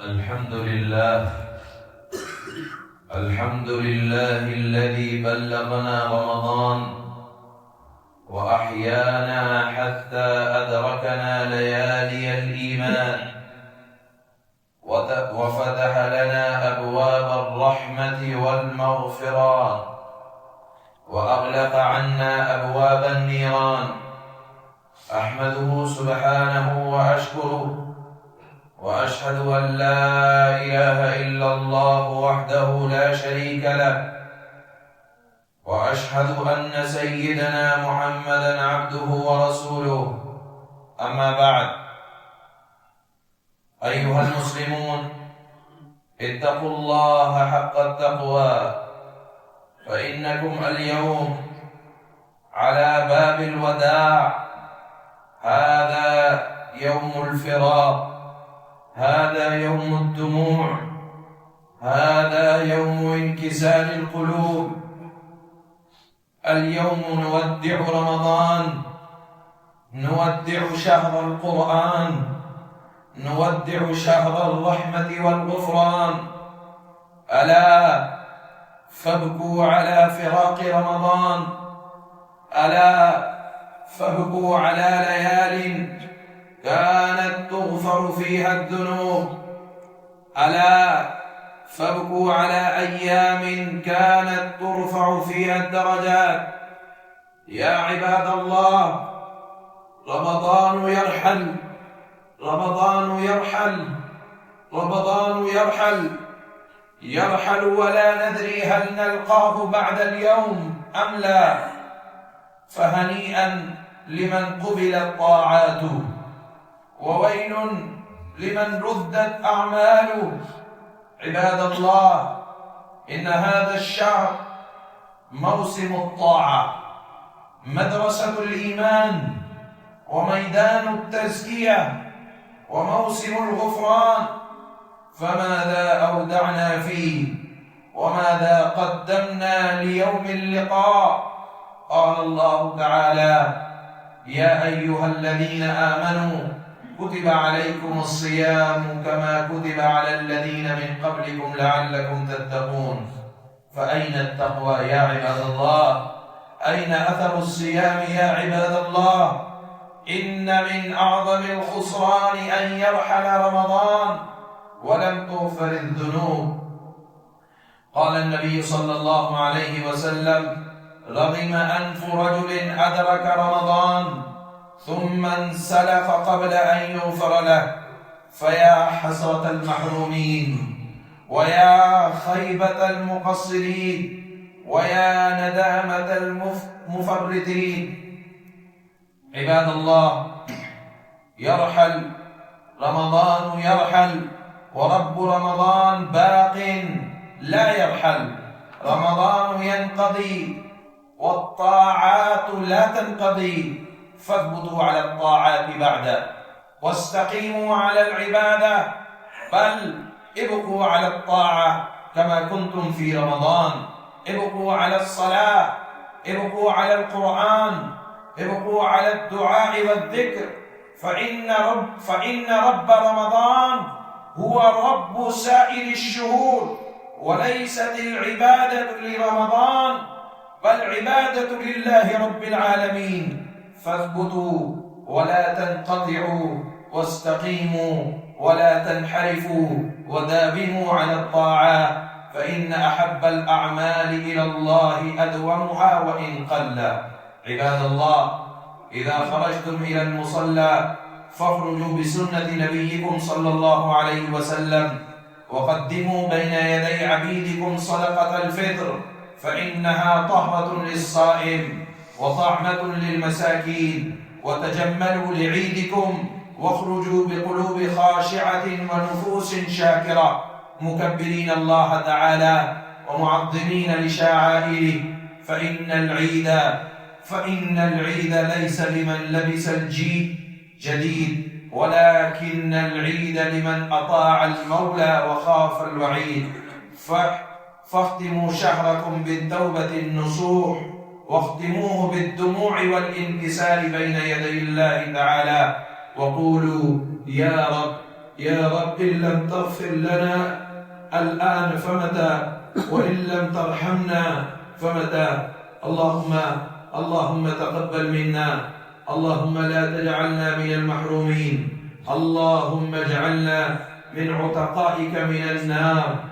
الحمد لله الحمد لله الذي بلغنا رمضان وأحيانا حتى أدركنا ليالي الإيمان وفتح لنا أبواب الرحمة والمغفران وأغلق عنا أبواب النيران. أحمده سبحانه وأشكره وأشهد أن لا إله إلا الله وحده لا شريك له، وأشهد أن سيدنا محمدًا عبده ورسوله. أما بعد، أيها المسلمون، اتقوا الله حق التقوى، فإنكم اليوم على باب الوداع. هذا يوم الفراق، هذا يوم الدموع، هذا يوم انكسار القلوب. اليوم نودع رمضان، نودع شهر القرآن، نودع شهر الرحمة والغفران. ألا فابكوا على فراق رمضان، ألا فابكوا على ليال كانت تغفر فيها الذنوب، ألا فابكوا على أيام كانت ترفع فيها الدرجات. يا عباد الله، رمضان يرحل، رمضان يرحل، رمضان يرحل، يرحل ولا ندري هل نلقاه بعد اليوم أم لا. فهنيئا لمن قبلت طاعاته، وويل لمن ردت أعماله. عباد الله، إن هذا الشهر موسم الطاعة، مدرسة الإيمان، وميدان التزكية، وموسم الغفران. فماذا أودعنا فيه، وماذا قدمنا ليوم اللقاء؟ قال الله تعالى: يا أيها الذين آمنوا كتب عليكم الصيام كما كتب على الذين من قبلكم لعلكم تتقون. فأين التقوى يا عباد الله؟ أين أثر الصيام يا عباد الله؟ إن من أعظم الخسران أن يرحل رمضان ولم تغفر الذنوب. قال النبي صلى الله عليه وسلم: رغم أنف رجل أدرك رمضان ثم انسلخ قبل أن يغفر له. فيا حسرة المحرومين، ويا خيبة المقصرين، ويا ندامة المفرطين. عباد الله، يرحل رمضان، يرحل، ورب رمضان باق لا يرحل. رمضان ينقضي والطاعات لا تنقضي، فاثبتوا على الطاعات بعد، واستقيموا على العبادة، بل ابقوا على الطاعة كما كنتم في رمضان. ابقوا على الصلاة، ابقوا على القرآن، ابقوا على الدعاء والذكر، فإن رب رمضان هو رب سائر الشهور، وليست العبادة لرمضان بل عبادة لله رب العالمين. فاثبتوا ولا تنقطعوا، واستقيموا ولا تنحرفوا، وداوموا على الطاعات، فإن أحب الأعمال إلى الله أدومها وإن قل. عباد الله، إذا خرجتم إلى المصلى فاخرجوا بسنة نبيكم صلى الله عليه وسلم، وقدموا بين يدي عبيدكم صدقة الفطر، فإنها طهرة للصائم وطعمة للمساكين. وتجملوا لعيدكم، واخرجوا بقلوب خاشعة ونفوس شاكرة، مكبرين الله تعالى ومعظمين لشعائره. فإن العيد ليس لمن لبس جديد، ولكن العيد لمن أطاع المولى وخاف الوعيد. فاختموا شهركم بالتوبة النصوح، واختموه بالدموع والانكسار بين يدي الله تعالى، وقولوا: يا رب يا رب إن لم تغفر لنا الآن فمتى؟ وإن لم ترحمنا فمتى؟ اللهم تقبل منا، اللهم لا تجعلنا من المحرومين، اللهم اجعلنا من عتقائك من النار.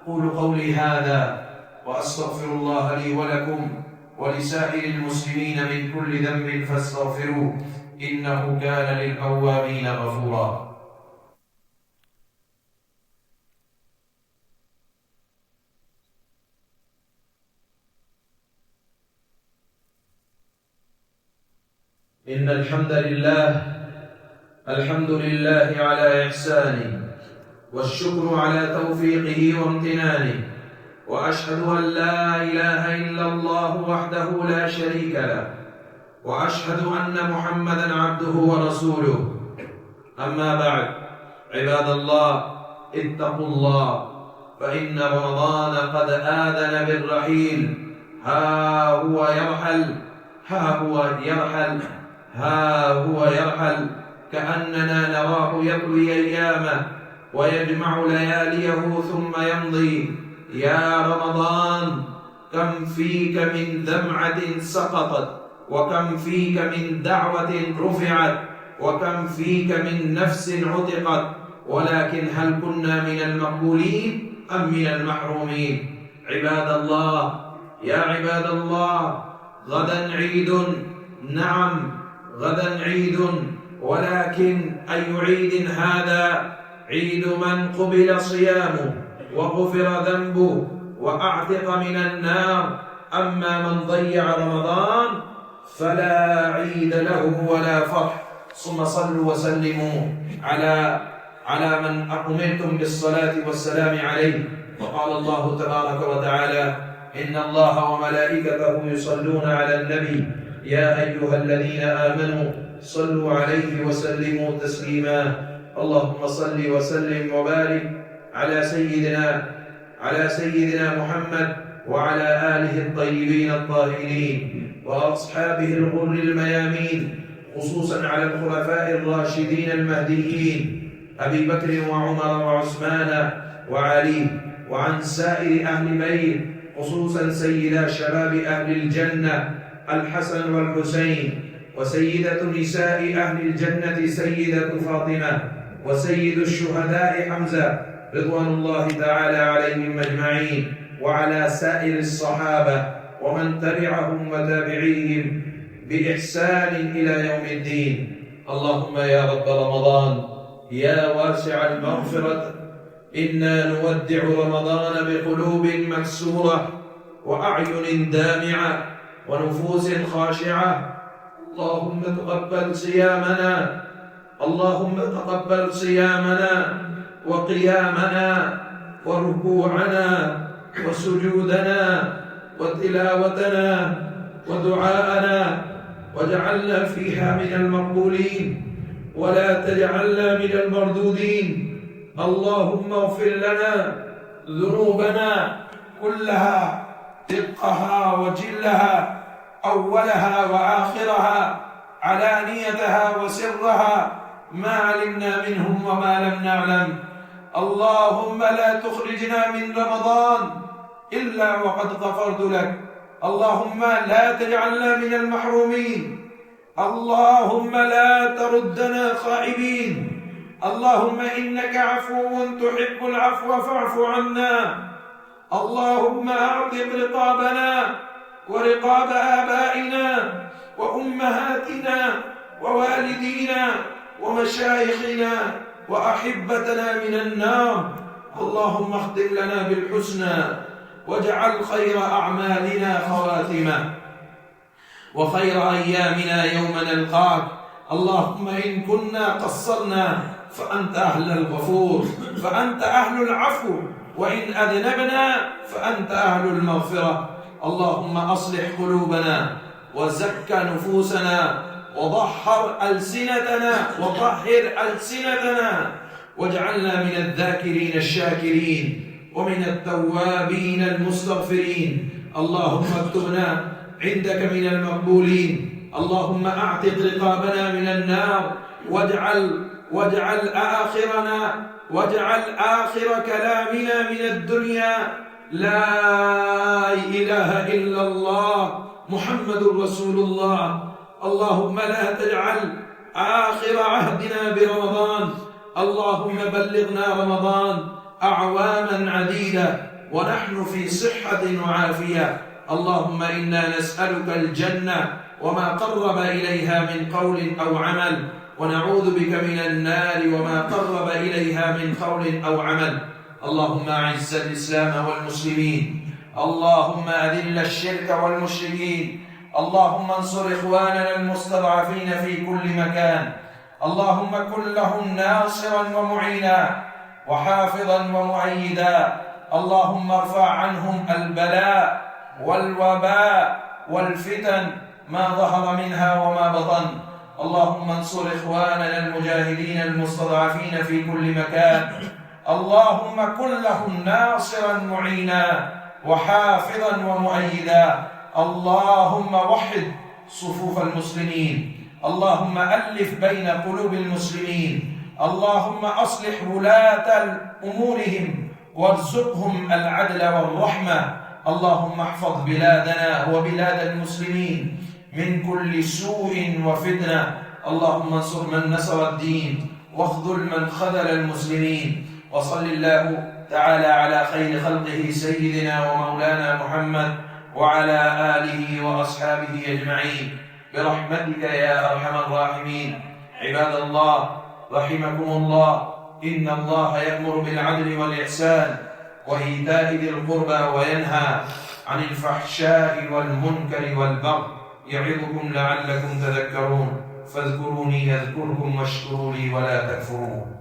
قولوا قولي هذا وأستغفر الله لي ولكم ولسائر المسلمين من كل ذنب فاستغفروه إنه كان للأوابين غفورا. إن الحمد لله على إحسانه، والشكر على توفيقه وامتنانه، وأشهد أن لا إله إلا الله وحده لا شريك له، وأشهد أن محمدًا عبده ورسوله. أما بعد، عباد الله اتقوا الله، فإن رمضان قد آذن بالرحيل. ها هو يرحل كأننا نراه يطوي أيامه ويجمع لياليه ثم يمضي. يا رمضان، كم فيك من دمعة سقطت، وكم فيك من دعوة رفعت، وكم فيك من نفس عتقت، ولكن هل كنا من المقبولين أم من المحرومين؟ عباد الله، يا عباد الله، غدا عيد. نعم، غدا عيد، ولكن أي عيد هذا؟ عيد من قبل صيامه وغفر ذنبه وأعتق من النار. أما من ضيع رمضان فلا عيد له ولا فرح. ثم صلوا وسلموا على من أمرتم بالصلاة والسلام عليه. وقال الله تبارك وتعالى: إن الله وملائكته يصلون على النبي يا أيها الذين آمنوا صلوا عليه وسلموا تسليما. اللهم صل وسلم وبارك على سيدنا محمد وعلى آله الطيبين الطاهرين وأصحابه الغر الميامين، خصوصا على الخلفاء الراشدين المهديين أبي بكر وعمر وعثمان وعلي، وعن سائر أهل بيت، خصوصا سيدا شباب أهل الجنة الحسن والحسين، وسيدة نساء أهل الجنة سيدة فاطمة، وسيد الشهداء حمزة رضوان الله تعالى عليهم أجمعين، وعلى سائر الصحابة ومن تبعهم وتابعيهم بإحسان إلى يوم الدين. اللهم يا رب رمضان، يا واسع المغفرة، إنا نودع رمضان بقلوب مكسورة وأعين دامعة ونفوس خاشعة. اللهم تقبل صيامنا وقيامنا وركوعنا وسجودنا وتلاوتنا ودعاءنا، واجعلنا فيها من المقبولين ولا تجعلنا من المردودين. اللهم اغفر لنا ذنوبنا كلها، دقها وجلها، أولها وآخرها، علانيتها وسرها، ما علمنا منهم وما لم نعلم. اللهم لا تخرجنا من رمضان إلا وقد غفرت لك. اللهم لا تجعلنا من المحرومين. اللهم لا تردنا خائبين. اللهم إنك عفو تحب العفو فاعف عنا. اللهم أعتق رقابنا ورقاب آبائنا وأمهاتنا ووالدينا ومشايخنا وأحبتنا من النار. اللهم اختم لنا بالحسنى، واجعل خير أعمالنا خواتمة، وخير أيامنا يوم نلقاك. اللهم إن كنا قصرنا فأنت أهل الغفور، فأنت أهل العفو، وإن أذنبنا فأنت أهل المغفرة. اللهم أصلح قلوبنا وزك نفوسنا وطهر ألسنتنا واجعلنا من الذاكرين الشاكرين ومن التوابين المستغفرين. اللهم اكتبنا عندك من المقبولين. اللهم أعتق رقابنا من النار، واجعل واجعل آخر كلامنا من الدنيا لا إله إلا الله محمد رسول الله. اللهم لا تجعل آخر عهدنا برمضان. اللهم بلغنا رمضان أعواما عديدة ونحن في صحة وعافية. اللهم إنا نسألك الجنة وما قرب إليها من قول أو عمل، ونعوذ بك من النار وما قرب إليها من قول أو عمل. اللهم أعز الإسلام والمسلمين، اللهم أذل الشرك والمشركين، اللهم انصر إخواننا المستضعفين في كل مكان. اللهم كن لهم ناصرا ومعينا وحافظا ومؤيدا. اللهم ارفع عنهم البلاء والوباء والفتن ما ظهر منها وما بطن. اللهم انصر إخواننا المجاهدين المستضعفين في كل مكان. اللهم كن لهم ناصرا معينا وحافظا ومؤيدا. اللهم وحد صفوف المسلمين. اللهم ألف بين قلوب المسلمين. اللهم أصلح ولاة أمورهم وارزقهم العدل والرحمة. اللهم احفظ بلادنا وبلاد المسلمين من كل سوء وفتنة. اللهم انصر من نصر الدين واخذل من خذل المسلمين. وصل الله تعالى على خير خلقه سيدنا ومولانا محمد وعلى آله وأصحابه أجمعين برحمتك يا أرحم الراحمين. عباد الله رحمكم الله، إن الله يأمر بالعدل والإحسان وإيتاء ذي القربى وينهى عن الفحشاء والمنكر والبغي يعظكم لعلكم تذكرون. فاذكروني أذكركم واشكروا لي ولا تكفرون.